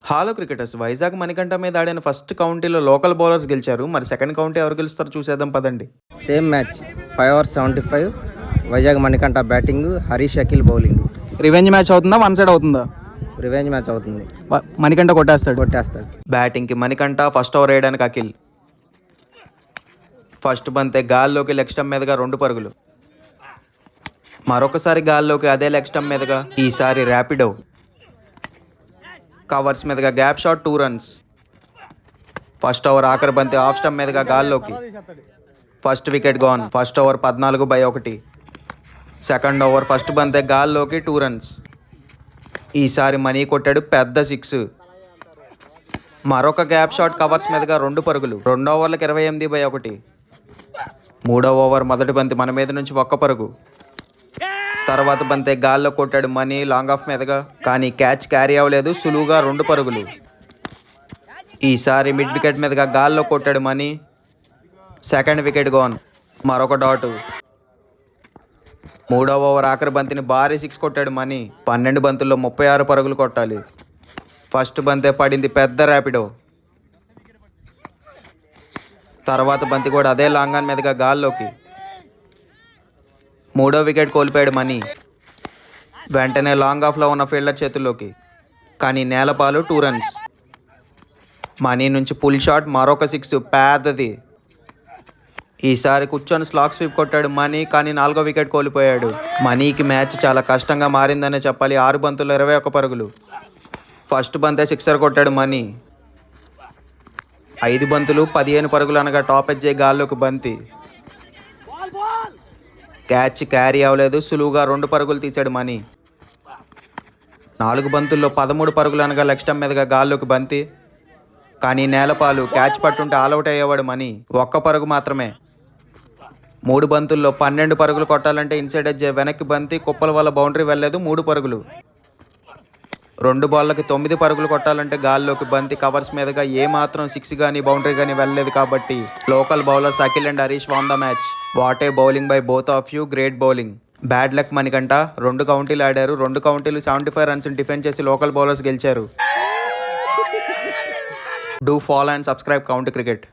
Hollow cricketers Vizag Manikanta మీద ఆడిన first కౌంటీలో local bowlers గెలిచారు. మరి సెకండ్ కౌంటీ ఎవరు గెలుస్తారో చూసేద్దాం పదండి. Same match 5 overs 75. Vizag Manikanta batting, Harish Akhil bowling. Revenge match అవుతుందా, వన్ సైడ్ అవుతుందా? రివెంజ్ మ్యాచ్ అవుతుంది. మణికంఠ కొట్టేస్తాడు. బ్యాటింగ్కి మణికంఠ, ఫస్ట్ ఓవర్ వేయడానికి అఖిల్. ఫస్ట్ బంతే గాల్లోకి లెగ్ స్టంప్ మీదుగా 2 పరుగులు. మరొకసారి గాల్లోకి అదే లెగ్ స్టంప్ మీదుగా, ఈసారి ర్యాపిడో. కవర్స్ మీదుగా gap shot, 2 runs. First over ఆఖరి బంతి ఆఫ్ స్టంప్ మీదుగా గాల్లోకి. First wicket gone. First over 14/1. Second over first బంతే గాల్లోకి 2 runs. ఈసారి మనీ కొట్టాడు పెద్ద 6. మరొక గ్యాప్ షాట్ కవర్స్ మీదుగా 2 పరుగులు. 2 ఓవర్లకు 28/1. మూడో ఓవర్ మొదటి బంతి మన మీద నుంచి 1 పరుగు. తర్వాత బంతే గాల్లో కొట్టాడు మనీ లాంగ్ ఆఫ్ మీదుగా, కానీ క్యాచ్ క్యారీ అవ్వలేదు, సులువుగా 2 పరుగులు. ఈసారి మిడ్ వికెట్ మీదుగా గాల్లో కొట్టాడు మనీ. Second wicket gone. మరొక డాటు. మూడో ఓవర్ ఆఖరి బంతిని భారీ 6 కొట్టాడు మనీ. 12 బంతుల్లో 36 పరుగులు కొట్టాలి. ఫస్ట్ బంతే పడింది పెద్ద ర్యాపిడో. తర్వాత బంతి కూడా అదే లాంగ్ ఆన్ మీదుగా గాల్లోకి. మూడో వికెట్ కోల్పోయాడు మనీ. వెంటనే లాంగ్ ఆఫ్లో ఉన్న ఫీల్డర్ చేతుల్లోకి, కానీ నేలపాలు 2 runs. మనీ నుంచి పుల్ షాట్, మరొక 6 పెద్దది. ఈసారి కూర్చొని స్లాగ్ స్వీప్ కొట్టాడు మనీ, కానీ 4వ వికెట్ కోల్పోయాడు. మనీకి మ్యాచ్ చాలా కష్టంగా మారిందనే చెప్పాలి. 6 బంతుల్లో 21 పరుగులు. ఫస్ట్ బంతే 6 కొట్టాడు మనీ. 5 బంతులు 15 పరుగులు అనగా టాప్ ఎడ్జ్ గాల్లోకి బంతి. క్యాచ్ క్యారీ అవ్వలేదు, సులువుగా 2 పరుగులు తీశాడు మనీ. 4 బంతుల్లో 13 పరుగులు అనగా లెగ్ స్టంప్ మీదుగా గాల్లోకి బంతి, కానీ నేలపాలు. క్యాచ్ పట్టుంటే ఆల్అవుట్ అయ్యేవాడు మనీ. 1 పరుగు మాత్రమే. 3 బంతుల్లో 12 పరుగులు కొట్టాలంటే ఇన్సైడ్ ఎడ్జ్ వెనక్కి బంతి, కుప్పల వల్ల బౌండరీ వెళ్ళలేదు, 3 పరుగులు. 2 బాళ్ళకి 9 పరుగులు కొట్టాలంటే గాల్లోకి బంతి, కవర్స్ మీదుగా ఏమాత్రం 6 కానీ బౌండరీ కానీ వెళ్ళలేదు. కాబట్టి local bowlers Akhil and Harish won the match. What a bowling by both of you, great bowling. Bad luck Manikanta. 2 కౌంటీలు ఆడారు, 2 కౌంటీలు 75 runs డిఫెండ్ చేసి లోకల్ బౌలర్స్ గెలిచారు. Do follow and subscribe county cricket.